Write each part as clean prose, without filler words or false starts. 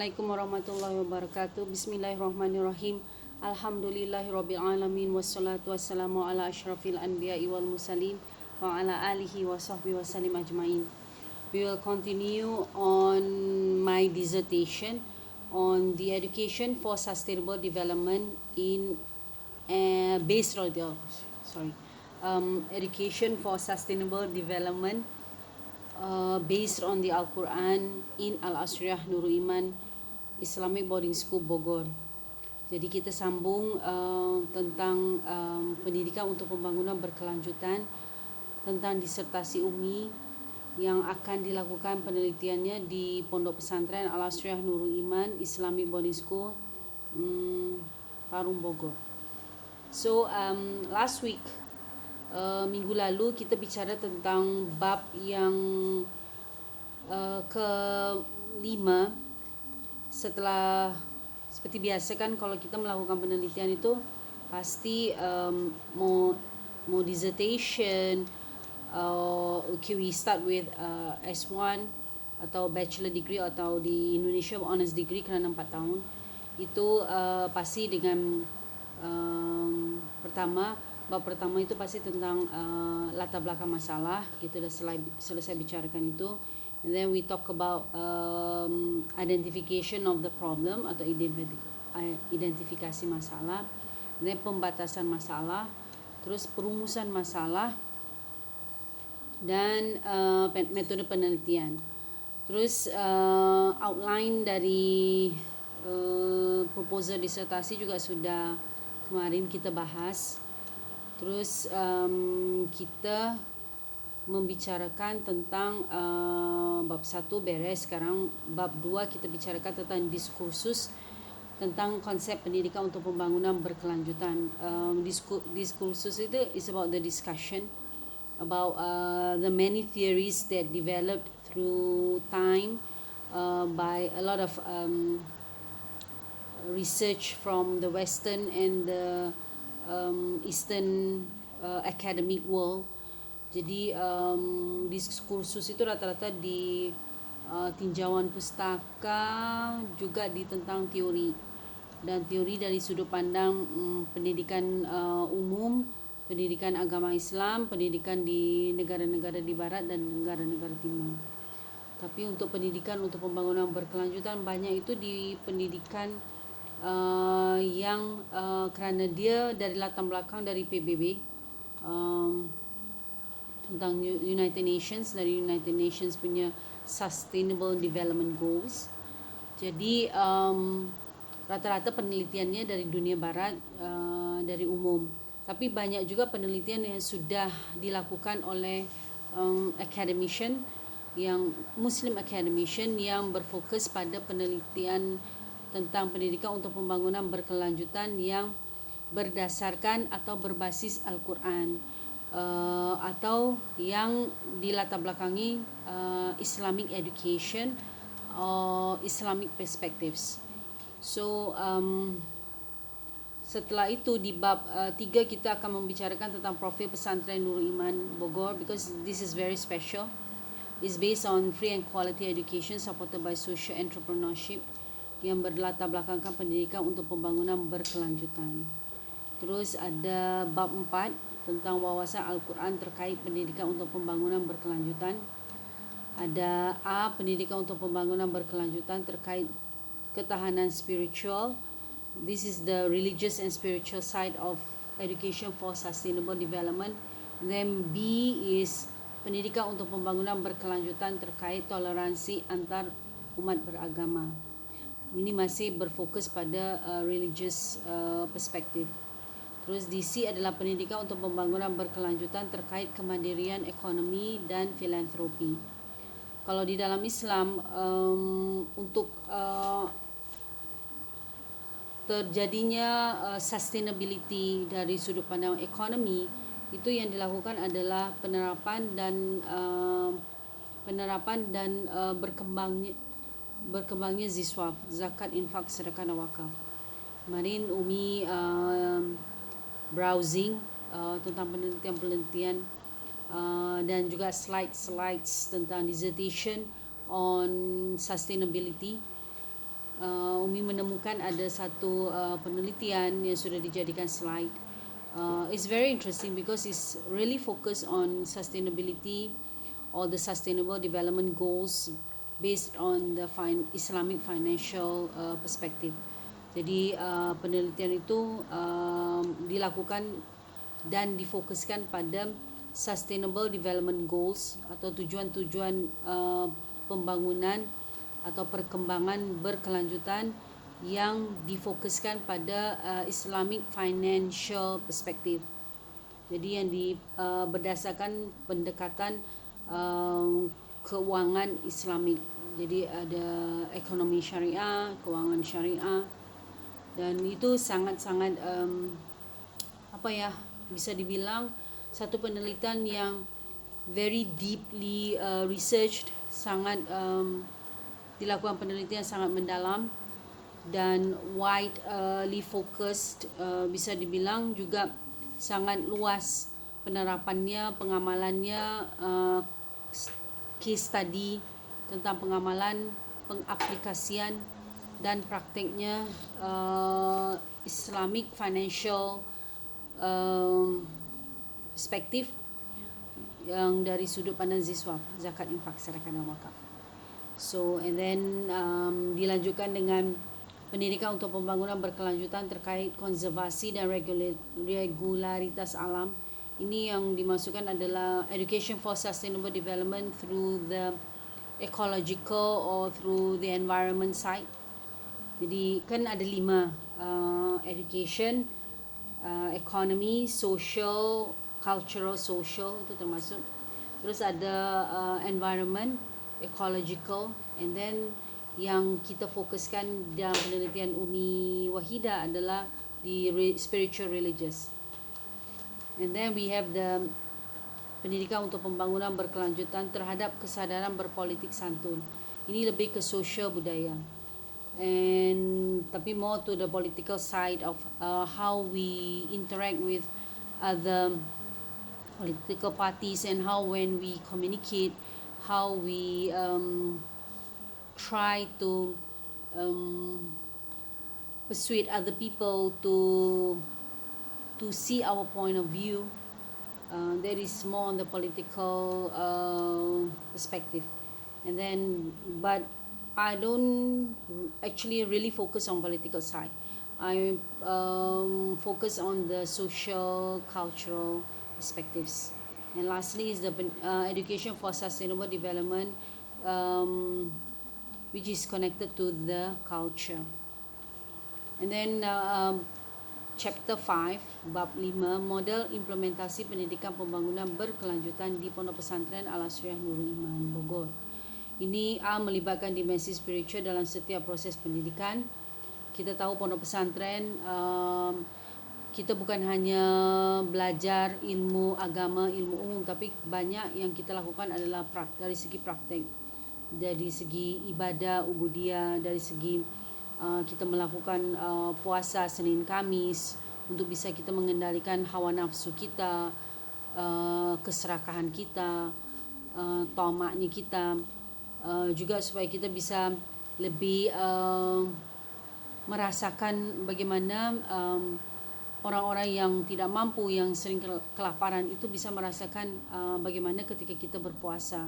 Assalamualaikum warahmatullahi wabarakatuh. Bismillahirrahmanirrahim. Alhamdulillahirabbil alamin wassalatu wassalamu ala asyrafil anbiya'i wal mursalin wa ala alihi wa sahbihi wasallim ajmain. We will continue on my dissertation on the education for sustainable development in education for sustainable development based on the Al-Quran in Al-Asriyah Nurul Iman Islamic Boarding School Bogor. Jadi kita sambung tentang pendidikan untuk pembangunan berkelanjutan, tentang disertasi Umi yang akan dilakukan penelitiannya di Pondok Pesantren Al-Asriyah Nurul Iman Islamic Boarding School Parung Bogor. So last week, minggu lalu kita bicara tentang bab yang kelima. Setelah, seperti biasa kan, kalau kita melakukan penelitian itu pasti mau dissertation, okay, we start with S1 atau bachelor degree, atau di Indonesia honors degree kerana 4 tahun. Itu pasti dengan bab pertama itu pasti tentang latar belakang masalah. Kita dah selesai bicarakan itu. And then we talk about identification of the problem atau identifikasi masalah. And then pembatasan masalah, terus perumusan masalah, dan metode penelitian. Terus outline dari proposal disertasi juga sudah kemarin kita bahas. Terus kita membicarakan tentang bab 1 beres. Sekarang bab 2 kita bicarakan tentang diskursus, tentang konsep pendidikan untuk pembangunan berkelanjutan. Diskursus itu is about the discussion about the many theories that developed through time by a lot of research from the Western and the Eastern academic world. Jadi diskursus itu rata-rata di tinjauan pustaka, juga di tentang teori, dan teori dari sudut pandang pendidikan umum, pendidikan agama Islam, pendidikan di negara-negara di barat dan negara-negara timur. Tapi untuk pendidikan untuk pembangunan berkelanjutan, banyak itu di pendidikan yang kerana dia dari latar belakang dari PBB, tentang United Nations, dari United Nations punya Sustainable Development Goals. Jadi rata-rata penelitiannya dari dunia barat, dari umum. Tapi banyak juga penelitian yang sudah dilakukan oleh academician, yang Muslim academician, yang berfokus pada penelitian tentang pendidikan untuk pembangunan berkelanjutan yang berdasarkan atau berbasis Al-Quran, atau yang dilatar belakangi Islamic education or Islamic perspectives. So setelah itu di bab 3 kita akan membicarakan tentang profil pesantren Nurul Iman Bogor, because this is very special. It's based on free and quality education supported by social entrepreneurship, yang berlatar belakangkan pendidikan untuk pembangunan berkelanjutan. Terus ada bab 4 tentang wawasan Al-Quran terkait pendidikan untuk pembangunan berkelanjutan. Ada A, pendidikan untuk pembangunan berkelanjutan terkait ketahanan spiritual. This is the religious and spiritual side of education for sustainable development. Then B is pendidikan untuk pembangunan berkelanjutan terkait toleransi antar umat beragama. Ini masih berfokus pada religious perspektif. Terus DC adalah pendidikan untuk pembangunan berkelanjutan terkait kemandirian ekonomi dan filantropi. Kalau di dalam Islam, untuk terjadinya sustainability dari sudut pandang ekonomi, itu yang dilakukan adalah penerapan dan berkembangnya ziswaf, zakat, infak, sedekah dan wakaf. Kemarin Umi browsing tentang penelitian dan juga slides tentang dissertation on sustainability. kami menemukan ada satu penelitian yang sudah dijadikan slide. It's very interesting because it's really focused on sustainability or the sustainable development goals based on the Islamic financial perspective. Jadi penelitian itu dilakukan dan difokuskan pada sustainable development goals atau tujuan-tujuan pembangunan atau perkembangan berkelanjutan yang difokuskan pada Islamic financial perspective. Jadi yang berdasarkan pendekatan keuangan Islamik. Jadi ada ekonomi syariah, keuangan syariah, dan itu sangat-sangat bisa dibilang satu penelitian yang very deeply researched, sangat dilakukan penelitian sangat mendalam dan widely focused, bisa dibilang juga sangat luas penerapannya, pengamalannya, case study tentang pengamalan, pengaplikasian dan prakteknya Islamic financial perspektif yang dari sudut pandang ziswaf, zakat, infak, sedekah dan wakaf. So and then dilanjutkan dengan pendidikan untuk pembangunan berkelanjutan terkait konservasi dan regularitas alam. Ini yang dimasukkan adalah education for sustainable development through the ecological or through the environment side. Jadi kan ada 5, education, economy, social, cultural, social itu termasuk. Terus ada environment, ecological, and then yang kita fokuskan dalam penelitian Umi Wahida adalah di spiritual religious. And then we have the pendidikan untuk pembangunan berkelanjutan terhadap kesadaran berpolitik santun. Ini lebih ke social budaya. And tapi more to the political side of how we interact with other political parties and how when we communicate, how we try to persuade other people to see our point of view. That is more on the political perspective. And then, but I don't actually really focus on political side. I focus on the social, cultural perspectives. And lastly is the education for sustainable development, which is connected to the culture. And then chapter 5, bab 5, model implementasi pendidikan pembangunan berkelanjutan di Pondok Pesantren Al-Asriyah Nurul Iman Bogor. Ini melibatkan dimensi spiritual dalam setiap proses pendidikan. Kita tahu pondok pesantren, kita bukan hanya belajar ilmu agama, ilmu umum, tapi banyak yang kita lakukan adalah dari segi praktek, dari segi ibadah, ubudiyah, dari segi kita melakukan puasa Senin Kamis untuk bisa kita mengendalikan hawa nafsu kita, keserakahan kita, tamaknya kita, juga supaya kita bisa lebih merasakan bagaimana orang-orang yang tidak mampu, yang sering kelaparan itu bisa merasakan bagaimana ketika kita berpuasa.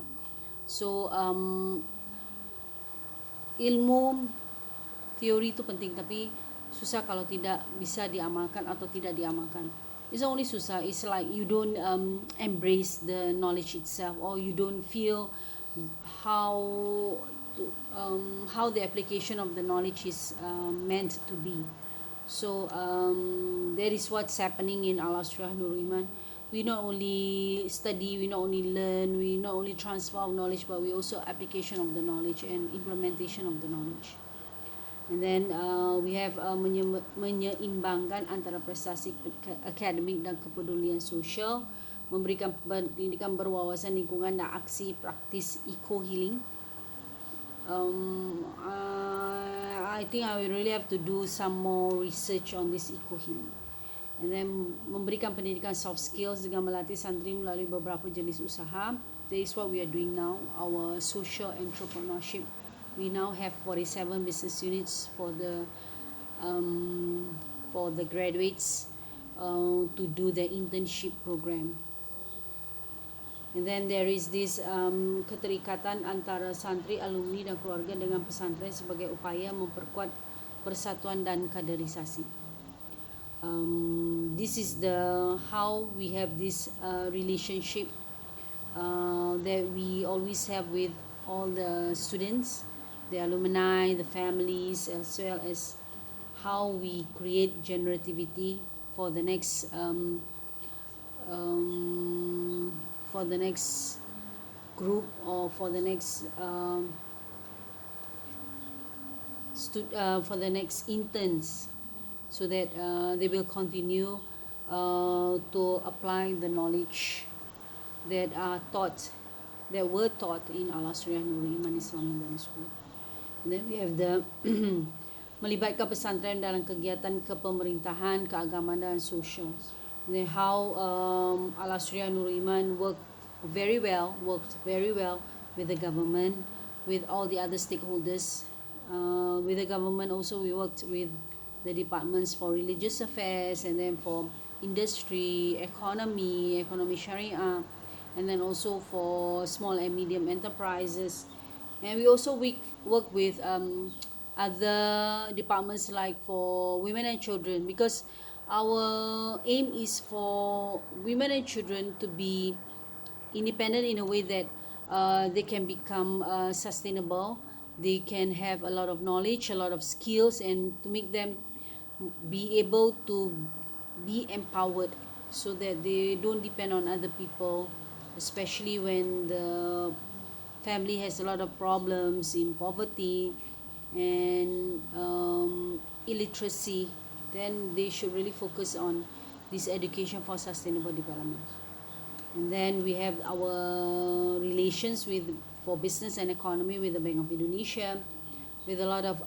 So ilmu teori itu penting, tapi susah kalau tidak bisa diamalkan atau tidak diamalkan. It's only susah. It's like you don't embrace the knowledge itself, or you don't feel how the application of the knowledge is meant to be. So that is what's happening in Al-Asriyah Nurul Iman. We not only study, we not only learn, we not only transfer of knowledge, but we also application of the knowledge and implementation of the knowledge. And then we have menyeimbangkan antara prestasi akademik dan kepedulian sosial, memberikan pendidikan berwawasan lingkungan dan aksi praktis eco-healing. I think I will really have to do some more research on this eco-healing. And then memberikan pendidikan soft skills dengan melatih santri melalui beberapa jenis usaha. That is what we are doing now, our social entrepreneurship We now have 47 business units for the graduates to do the internship program. And then there is this keterikatan antara santri, alumni dan keluarga dengan pesantren sebagai upaya memperkuat persatuan dan kaderisasi. This is the how we have this relationship that we always have with all the students, the alumni, the families, as well as how we create generativity for the next group, or for the next for the next interns, so that they will continue to apply the knowledge that were taught in Al-Asriyah Nurul Iman Islamic Learning School. And then we have the melibatkan pesantren dalam kegiatan kepemerintahan, keagamaan dan sosial. And then how Al-Asriyah Nurul Iman worked very well with the government, with all the other stakeholders. With the government also, we worked with the departments for religious affairs, and then for industry, economy sharia, and then also for small and medium enterprises. And we also work with other departments like for women and children, because our aim is for women and children to be independent in a way that they can become sustainable, they can have a lot of knowledge, a lot of skills, and to make them be able to be empowered, so that they don't depend on other people, especially when the family has a lot of problems in poverty and illiteracy. Then they should really focus on this education for sustainable development. And then we have our relations for business and economy with the Bank of Indonesia, with a lot of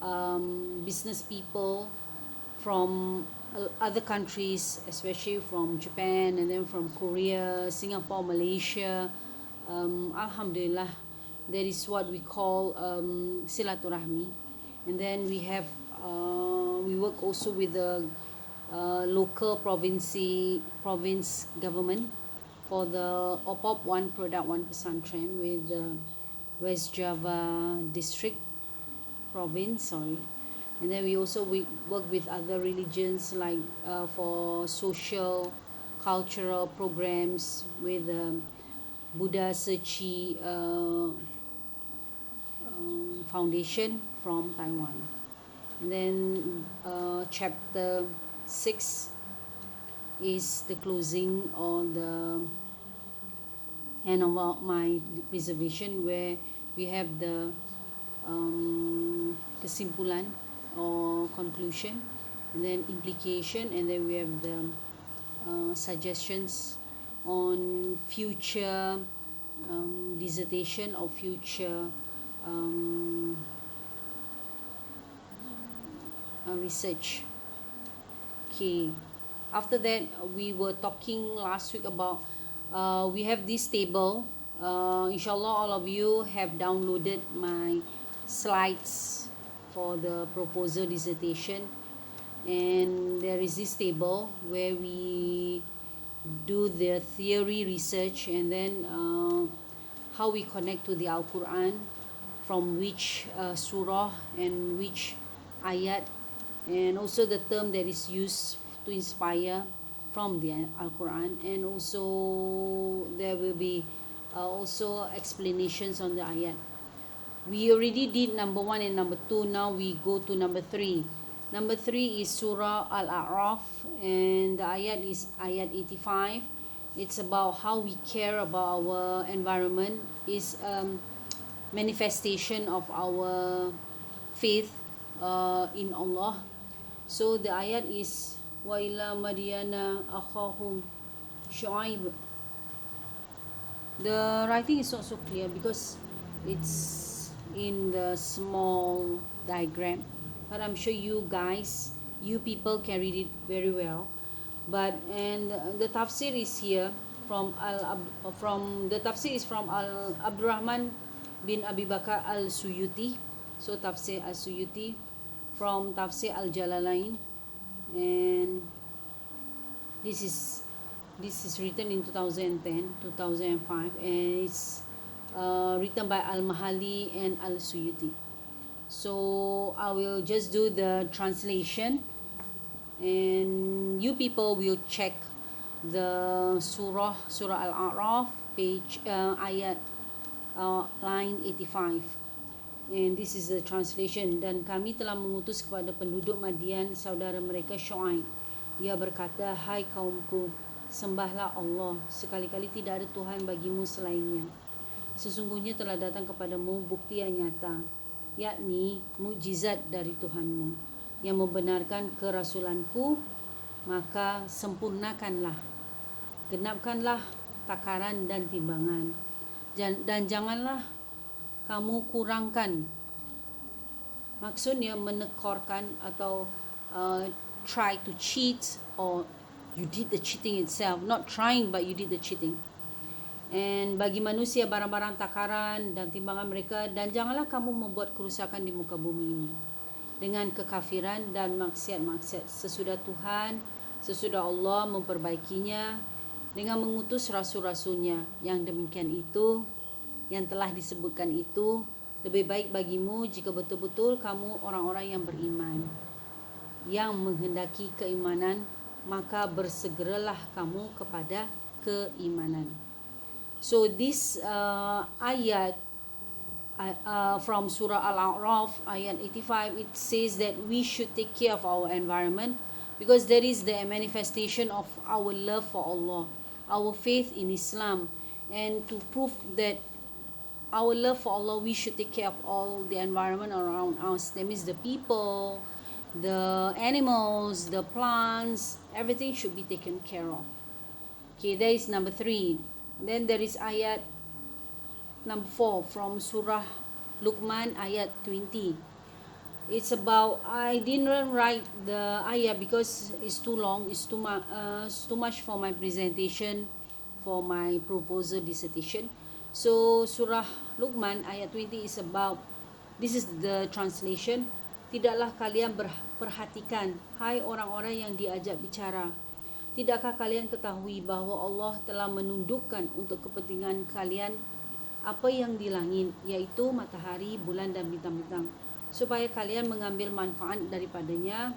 business people from other countries, especially from Japan, and then from Korea, Singapore, Malaysia. Alhamdulillah, that is what we call silaturahmi. And then we work also with the local province government for the OPOP One Product One Pesantren with the West Java District province, and then we also work with other religions, like for social cultural programs with Buddha Sechi Foundation from Taiwan. And then chapter 6 is the closing on the end of my preservation, where we have the kesimpulan or conclusion, and then implication, and then we have the suggestions on future dissertation or future research. Okay, after that we were talking last week about we have this table. Inshallah all of you have downloaded my slides for the proposal dissertation, and there is this table where we do the theory research, and then how we connect to the Al-Quran, from which surah and which ayat, and also the term that is used to inspire from the Al-Quran, and also there will be also explanations on the ayat. We already did number 1 and number 2. Now we go to number 3. Number 3 is Surah Al-A'raf, and the ayat is ayat 85. It's about how we care about our environment. Is manifestation of our faith in Allah. So the ayat is wa ila madyana akhahum Shu'aib. The writing is not so clear because it's in the small diagram, but I'm sure you people can read it very well. And the tafsir is here from the tafsir is from Abdurrahman bin Abi Bakar al-Suyuti, So Tafsir As-Suyuti from Tafsir Al-Jalalain, and this is written in 2010 2005, and it's written by Al-Mahali and Al-Suyuti. So I will just do the translation, and you people will check the surah Al-A'raf page ayat line 85, and this is the translation. Dan kami telah mengutus kepada penduduk Madian saudara mereka Syuaib. Ia berkata, hai kaumku, sembahlah Allah, sekali-kali tidak ada Tuhan bagimu selainnya. Sesungguhnya telah datang kepadamu bukti yang nyata, yakni mukjizat dari Tuhanmu yang membenarkan kerasulanku, maka sempurnakanlah, genapkanlah takaran dan timbangan, dan janganlah kamu kurangkan. Maksudnya menekorkan atau try to cheat, or you did the cheating itself, not trying but you did the cheating. And bagi manusia barang-barang takaran dan timbangan mereka, dan janganlah kamu membuat kerusakan di muka bumi ini dengan kekafiran dan maksiat-maksiat sesudah Allah memperbaikinya dengan mengutus rasul-rasulnya. Yang demikian itu, yang telah disebutkan itu, lebih baik bagimu jika betul-betul kamu orang-orang yang beriman, yang menghendaki keimanan, maka bersegeralah kamu kepada keimanan. So this ayat from Surah Al-A'raf, ayat 85, it says that we should take care of our environment, because that is the manifestation of our love for Allah, our faith in Islam. And to prove that our love for Allah, we should take care of all the environment around us. That means the people, the animals, the plants, everything should be taken care of. Okay, that is number 3. Then there is ayat number 4 from Surah Luqman, ayat 20. It's about, I didn't write the ayat because it's too long, it's too much for my presentation, for my proposal dissertation. So Surah Luqman ayat 20 is about, this is the translation. Tidaklah kalian perhatikan, hai orang-orang yang diajak bicara, tidakkah kalian ketahui bahawa Allah telah menundukkan untuk kepentingan kalian apa yang di langit, yaitu matahari, bulan dan bintang-bintang, supaya kalian mengambil manfaat daripadanya,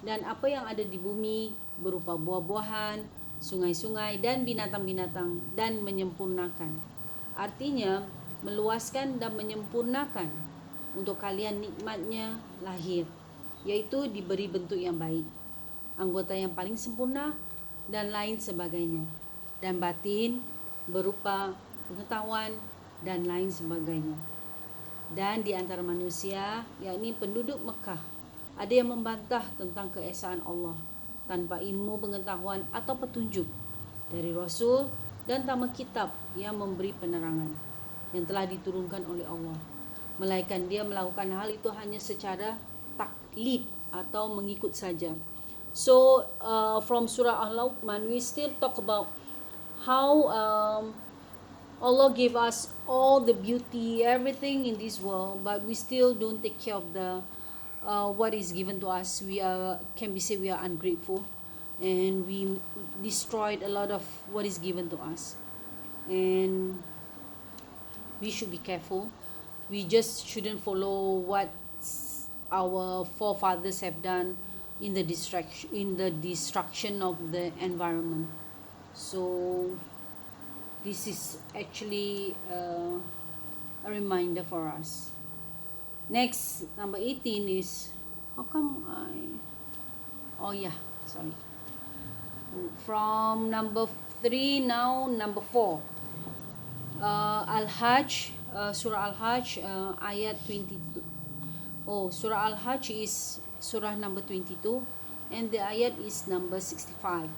dan apa yang ada di bumi berupa buah-buahan, sungai-sungai dan binatang-binatang, dan menyempurnakan. Artinya meluaskan dan menyempurnakan untuk kalian nikmatnya lahir, yaitu diberi bentuk yang baik, anggota yang paling sempurna dan lain sebagainya, dan batin berupa pengetahuan dan lain sebagainya. Dan di antara manusia, yakni penduduk Mekah, ada yang membantah tentang keesaan Allah tanpa ilmu pengetahuan atau petunjuk dari Rasul dan tanpa kitab yang memberi penerangan yang telah diturunkan oleh Allah, melainkan dia melakukan hal itu hanya secara taklid atau mengikut saja. So from Surah Al-Luqman, we still talk about how Allah gave us all the beauty, everything in this world, but we still don't take care of the what is given to us. We are ungrateful, and we destroyed a lot of what is given to us, and we should be careful. We just shouldn't follow what our forefathers have done in the destruction of the environment. So this is actually a reminder for us. Next, number 18 is, from number 3 now, number 4, Al-Hajj, Surah Al-Hajj, ayat 22. Surah Al-Hajj is surah number 22, and the ayat is number 65.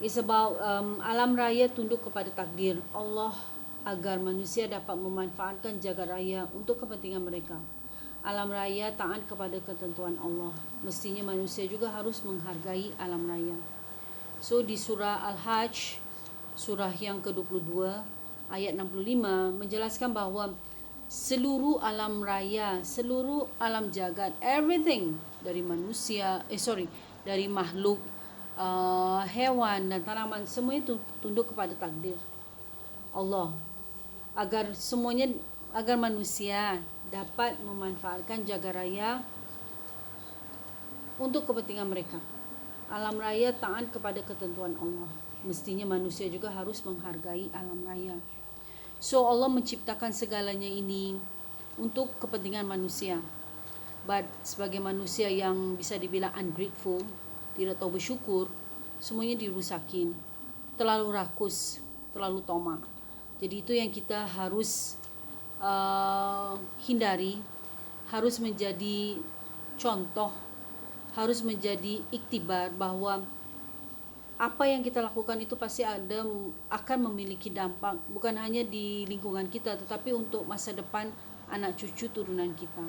It's about alam raya tunduk kepada takdir Allah agar manusia dapat memanfaatkan jagat raya untuk kepentingan mereka. Alam raya taat kepada ketentuan Allah. Mestinya manusia juga harus menghargai alam raya. So di surah Al-Hajj, surah yang ke-22, ayat 65 menjelaskan bahawa seluruh alam raya, seluruh alam jagat, everything dari manusia, dari makhluk, hewan dan tanaman, semuanya tunduk kepada takdir Allah, agar manusia dapat memanfaatkan jagat raya untuk kepentingan mereka. Alam raya taat kepada ketentuan Allah. Mestinya manusia juga harus menghargai alam raya. So Allah menciptakan segalanya ini untuk kepentingan manusia. But sebagai manusia yang bisa dibilang ungrateful, tidak tahu bersyukur, semuanya dirusakin. Terlalu rakus, terlalu tamak. Jadi itu yang kita harus hindari, harus menjadi contoh, harus menjadi iktibar bahwa apa yang kita lakukan itu pasti akan memiliki dampak bukan hanya di lingkungan kita, tetapi untuk masa depan anak cucu turunan kita.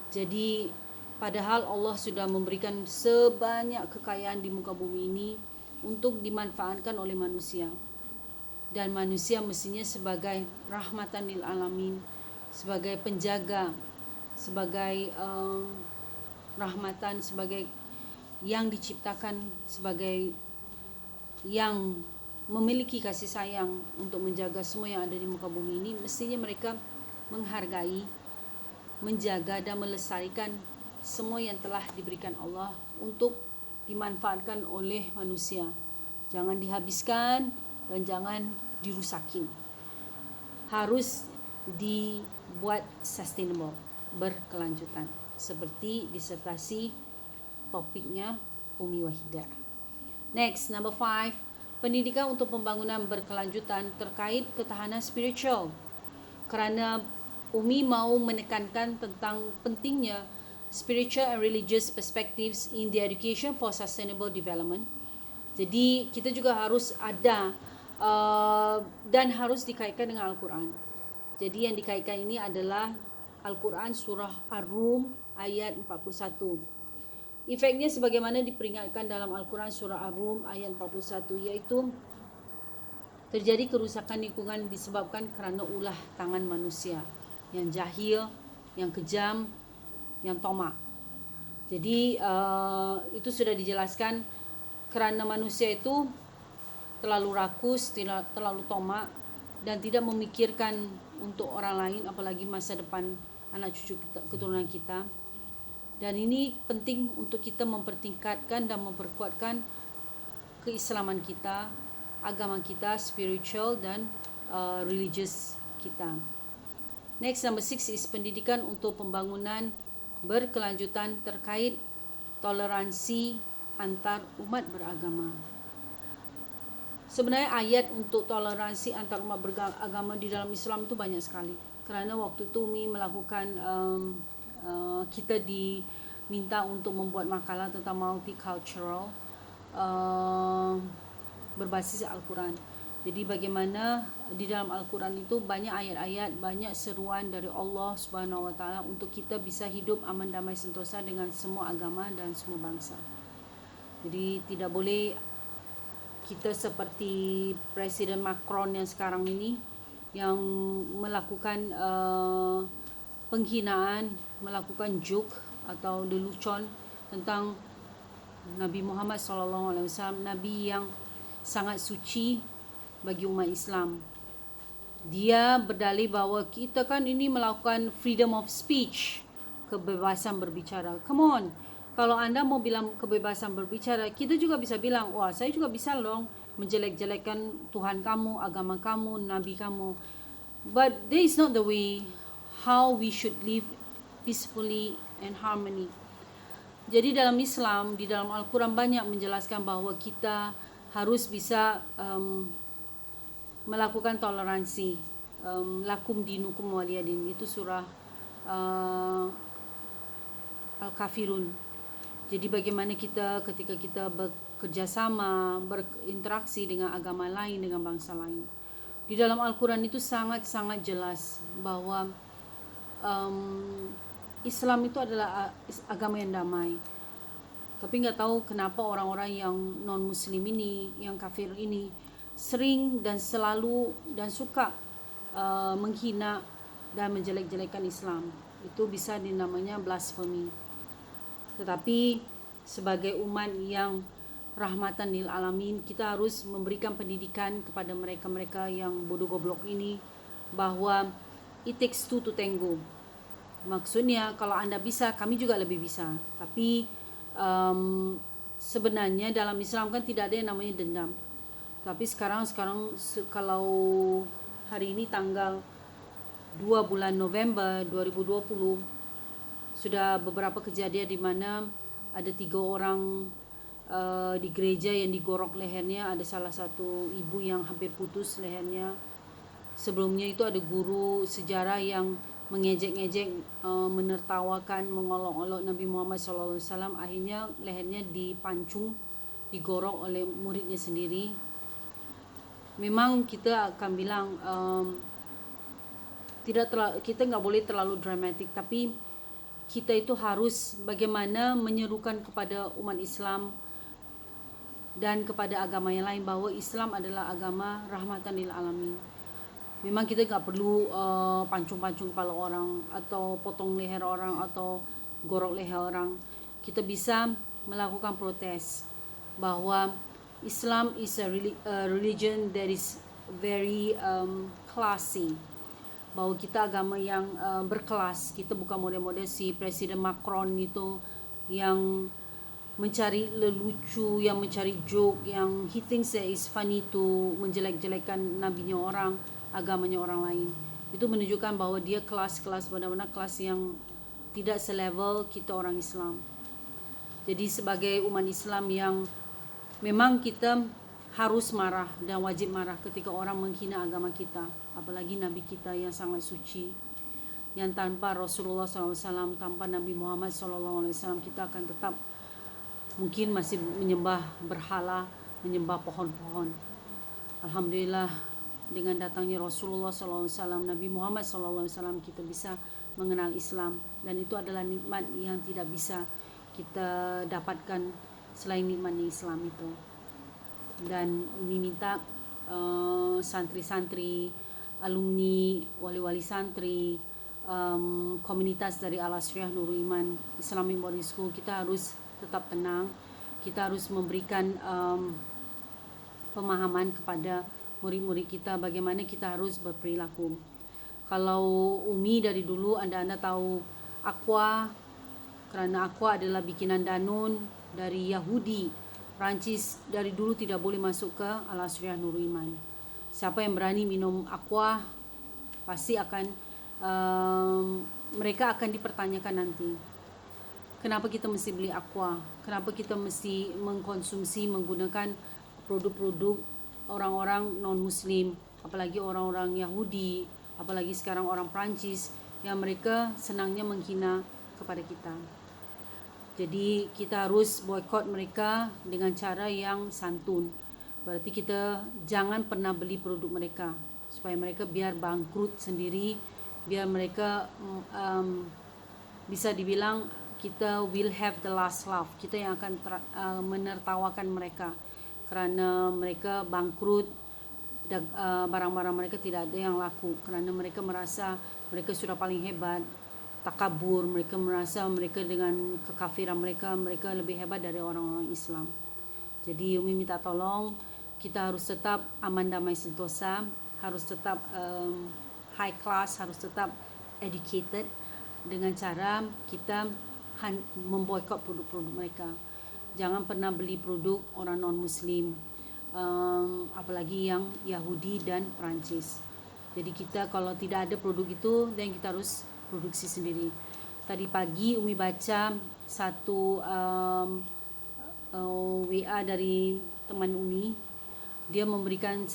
Jadi padahal Allah sudah memberikan sebanyak kekayaan di muka bumi ini untuk dimanfaatkan oleh manusia, dan manusia mestinya sebagai rahmatan lil alamin, sebagai penjaga, sebagai rahmatan, sebagai yang diciptakan, sebagai yang memiliki kasih sayang untuk menjaga semua yang ada di muka bumi ini, mestinya mereka menghargai, menjaga dan melestarikan semua yang telah diberikan Allah untuk dimanfaatkan oleh manusia. Jangan dihabiskan dan jangan dirusakin. Harus dibuat sustainable, berkelanjutan, seperti disertasi topiknya Umi Wahidah. Next, number 5, pendidikan untuk pembangunan berkelanjutan terkait ketahanan spiritual. Kerana Umi mau menekankan tentang pentingnya spiritual and religious perspectives in the education for sustainable development. Jadi kita juga harus ada dan harus dikaitkan dengan Al-Quran. Jadi yang dikaitkan ini adalah Al-Quran surah Ar-Rum ayat 41. Efeknya sebagaimana diperingatkan dalam Al-Quran surah Ar-Rum ayat 41, iaitu terjadi kerusakan lingkungan disebabkan kerana ulah tangan manusia yang jahil, yang kejam, yang tamak. Jadi itu sudah dijelaskan kerana manusia itu terlalu rakus, terlalu tamak dan tidak memikirkan untuk orang lain, apalagi masa depan anak cucu kita, keturunan kita. Dan ini penting untuk kita mempertingkatkan dan memperkuatkan keislaman kita, agama kita, spiritual dan religious kita. Next, number 6 is pendidikan untuk pembangunan berkelanjutan terkait toleransi antar umat beragama. Sebenarnya ayat untuk toleransi antar umat beragama di dalam Islam itu banyak sekali. Kerana waktu itu Umi melakukan kita diminta untuk membuat makalah tentang multicultural berbasis Al-Quran. Jadi bagaimana di dalam Al-Quran itu banyak ayat-ayat, banyak seruan dari Allah Subhanahu Wa Taala untuk kita bisa hidup aman, damai, sentosa dengan semua agama dan semua bangsa. Jadi tidak boleh kita seperti Presiden Macron yang sekarang ini yang melakukan penghinaan, melakukan joke atau lelucon tentang Nabi Muhammad SAW, Nabi yang sangat suci bagi umat Islam. Dia berdalih bahawa kita kan ini melakukan freedom of speech, kebebasan berbicara. Come on, kalau anda mau bilang kebebasan berbicara, kita juga bisa bilang, wah saya juga bisa loh menjelek-jelekkan Tuhan kamu, agama kamu, Nabi kamu. But that is not the way how we should live peacefully and harmony. Jadi dalam Islam, di dalam Al-Quran banyak menjelaskan bahawa kita harus bisa melakukan toleransi. Lakum dinukum waliyadin, itu surah Al-Kafirun. Jadi bagaimana kita ketika kita bekerjasama, berinteraksi dengan agama lain, dengan bangsa lain. Di dalam Al-Quran itu sangat-sangat jelas bahawa Islam itu adalah agama yang damai. Tapi nggak tahu kenapa orang-orang yang non-Muslim ini, yang kafir ini, sering dan selalu dan suka menghina dan menjelek-jelekan Islam. Itu bisa dinamanya blasfemi. Tetapi sebagai umat yang rahmatan lil alamin, kita harus memberikan pendidikan kepada mereka-mereka yang bodoh goblok ini bahwa it takes two to tango. Maksudnya kalau Anda bisa, kami juga lebih bisa. Tapi sebenarnya dalam Islam kan tidak ada yang namanya dendam. Tapi sekarang kalau hari ini tanggal 2 bulan November 2020, sudah beberapa kejadian di mana ada 3 orang di gereja yang digorok lehernya. Ada salah satu ibu yang hampir putus lehernya. Sebelumnya itu ada guru sejarah yang mengejek-ngejek, menertawakan, mengolok-olok Nabi Muhammad SAW. Akhirnya lehernya dipancung, digorok oleh muridnya sendiri. Memang kita akan bilang kita nggak boleh terlalu dramatik, tapi kita itu harus bagaimana menyerukan kepada umat Islam dan kepada agama yang lain bahwa Islam adalah agama rahmatan lil alamin. Memang kita nggak perlu pancung-pancung kepala orang atau potong leher orang atau gorok leher orang. Kita bisa melakukan protes bahwa Islam is a religion that is very classy. Bahwa kita agama yang berkelas. Kita bukan model-model si Presiden Macron itu yang mencari lelucu, yang mencari joke, yang he thinks that is funny to menjelek-jelekan nabinya orang, agamanya orang lain. Itu menunjukkan bahwa dia kelas benar-benar kelas yang tidak selevel kita orang Islam. Jadi sebagai umat Islam yang memang kita harus marah dan wajib marah ketika orang menghina agama kita, apalagi Nabi kita yang sangat suci, yang tanpa Rasulullah SAW, tanpa Nabi Muhammad SAW, kita akan tetap mungkin masih menyembah berhala, menyembah pohon-pohon. Alhamdulillah, dengan datangnya Rasulullah SAW, Nabi Muhammad SAW, kita bisa mengenal Islam, dan itu adalah nikmat yang tidak bisa kita dapatkan selain nikmatnya Islam itu. Dan Umi minta santri-santri, alumni, wali-wali santri, komunitas dari Al-Asriyah Nurul Iman Islamic Boarding School, kita harus tetap tenang. Kita harus memberikan pemahaman kepada murid-murid kita bagaimana kita harus berperilaku. Kalau Umi dari dulu anda tahu Aqua, kerana Aqua adalah bikinan Danone dari Yahudi. Perancis dari dulu tidak boleh masuk ke Al-Asriyah Nurul Iman. Siapa yang berani minum Aqua pasti akan mereka akan dipertanyakan nanti. Kenapa kita mesti beli Aqua? Kenapa kita mesti mengkonsumsi, menggunakan produk-produk orang-orang non-Muslim, apalagi orang-orang Yahudi, apalagi sekarang orang Perancis yang mereka senangnya menghina kepada kita. Jadi kita harus boikot mereka dengan cara yang santun. Berarti kita jangan pernah beli produk mereka supaya mereka biar bangkrut sendiri, biar mereka bisa dibilang kita will have the last laugh. Kita yang akan menertawakan mereka kerana mereka bangkrut, barang-barang mereka tidak ada yang laku kerana mereka merasa mereka sudah paling hebat. Takabur, mereka merasa mereka dengan kekafiran mereka lebih hebat dari orang-orang Islam. Jadi Umi minta tolong, kita harus tetap aman, damai, sentosa, harus tetap high class, harus tetap educated dengan cara kita memboikot produk-produk mereka. Jangan pernah beli produk orang non-Muslim, apalagi yang Yahudi dan Perancis. Jadi kita kalau tidak ada produk itu, dan kita harus produksi sendiri. Tadi pagi Umi baca satu WA dari teman Umi. Dia memberikan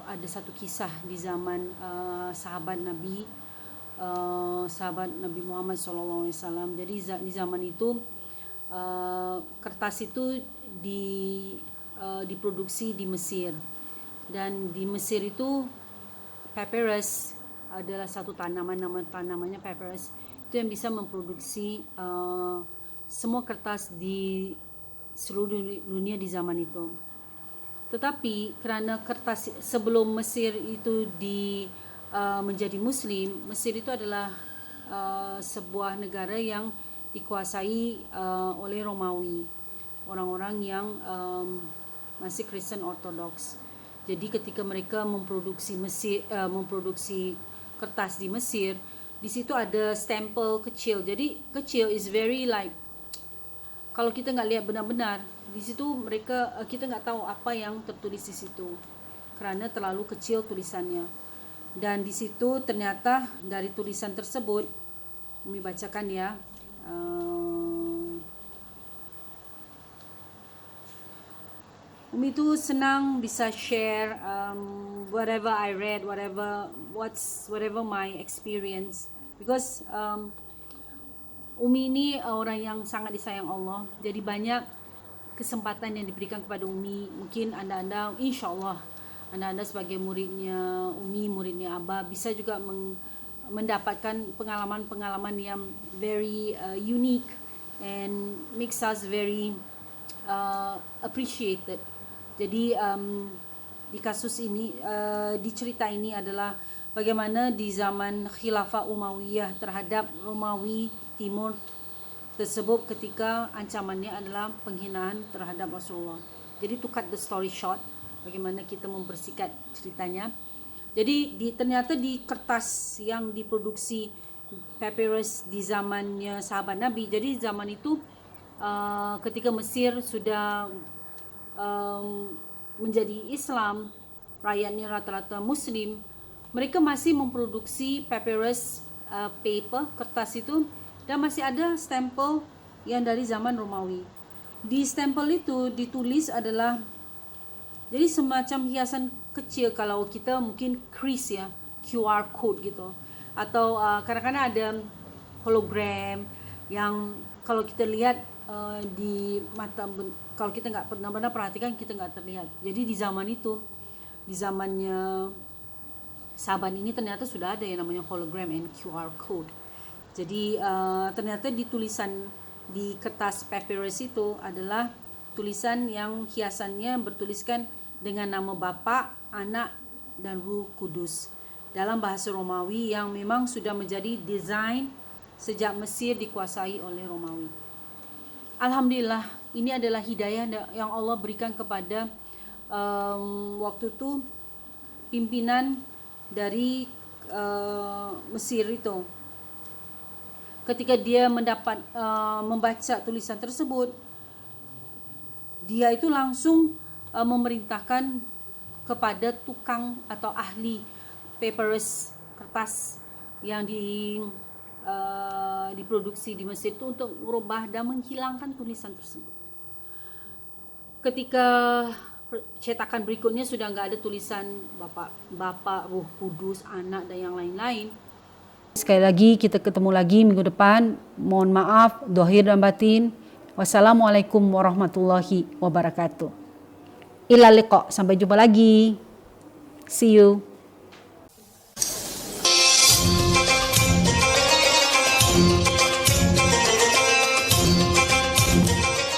ada satu kisah di zaman sahabat Nabi Muhammad SAW. Jadi di zaman itu kertas itu diproduksi di Mesir, dan di Mesir itu papyrus adalah satu tanamannya papyrus itu yang bisa memproduksi semua kertas di seluruh dunia di zaman itu. Tetapi kerana kertas sebelum Mesir itu menjadi Muslim, Mesir itu adalah sebuah negara yang dikuasai oleh Romawi, orang-orang yang masih Kristen Ortodoks. Jadi ketika mereka memproduksi kertas di Mesir, di situ ada stempel kecil. Jadi kecil is very like, kalau kita nggak lihat benar-benar di situ kita nggak tahu apa yang tertulis di situ karena terlalu kecil tulisannya. Dan di situ ternyata dari tulisan tersebut, Umi bacakan ya. Umi tu senang bisa share whatever I read, whatever my experience, because Umi ini orang yang sangat disayang Allah. Jadi banyak kesempatan yang diberikan kepada Umi. Mungkin anda-anda, insyaAllah anda-anda sebagai muridnya Umi, muridnya Abah, bisa juga mendapatkan pengalaman-pengalaman yang very unique and makes us very appreciated. Jadi di kasus ini, di cerita ini adalah bagaimana di zaman Khilafah Umayyah terhadap Romawi Timur tersebut, ketika ancamannya adalah penghinaan terhadap Rasulullah. Jadi to cut the story short, bagaimana kita mempersingkat ceritanya. Jadi ternyata di kertas yang diproduksi papyrus di zamannya sahabat Nabi, jadi zaman itu ketika Mesir sudah menjadi Islam, rakyatnya rata-rata Muslim, mereka masih memproduksi papyrus paper, kertas itu, dan masih ada stempel yang dari zaman Romawi. Di stempel itu ditulis adalah, jadi semacam hiasan kecil, kalau kita mungkin kris ya, QR code gitu, atau kadang-kadang ada hologram yang kalau kita lihat di mata, kalau kita nggak benar-benar perhatikan, kita nggak terlihat. Jadi di zaman itu, di zamannya sahabat ini, ternyata sudah ada yang namanya hologram and QR code. Jadi ternyata di tulisan di kertas papyrus itu adalah tulisan yang hiasannya bertuliskan dengan nama Bapa, Anak, dan Ruh Kudus dalam bahasa Romawi yang memang sudah menjadi desain sejak Mesir dikuasai oleh Romawi. Alhamdulillah, ini adalah hidayah yang Allah berikan kepada waktu itu pimpinan dari Mesir itu. Ketika dia membaca tulisan tersebut, dia itu langsung memerintahkan kepada tukang atau ahli papyrus, kertas yang diproduksi di Mesir itu, untuk merubah dan menghilangkan tulisan tersebut. Ketika cetakan berikutnya sudah nggak ada tulisan Bapa, Ruh Kudus, Anak, dan yang lain-lain. Sekali lagi kita ketemu lagi minggu depan. Mohon maaf zahir dan batin. Wassalamualaikum warahmatullahi wabarakatuh. Ila liqa, sampai jumpa lagi. See you.